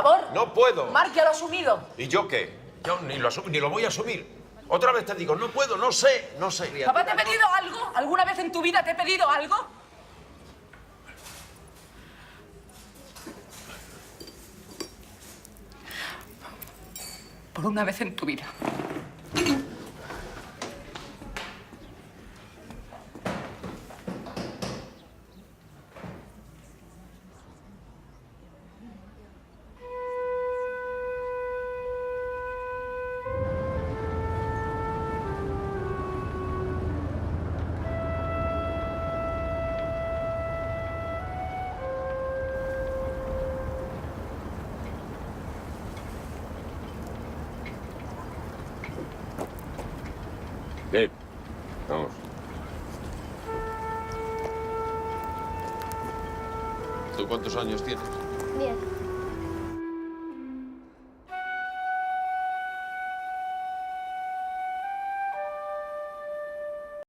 favor. No puedo. Marc ya lo ha asumido. ¿Y yo qué? Yo ni lo voy a asumir. Otra vez te digo, no puedo, no sé. ¿Papá te he pedido algo? ¿Alguna vez en tu vida te he pedido algo? Por una vez en tu vida. Vamos. ¿Tú cuántos años tienes? 10.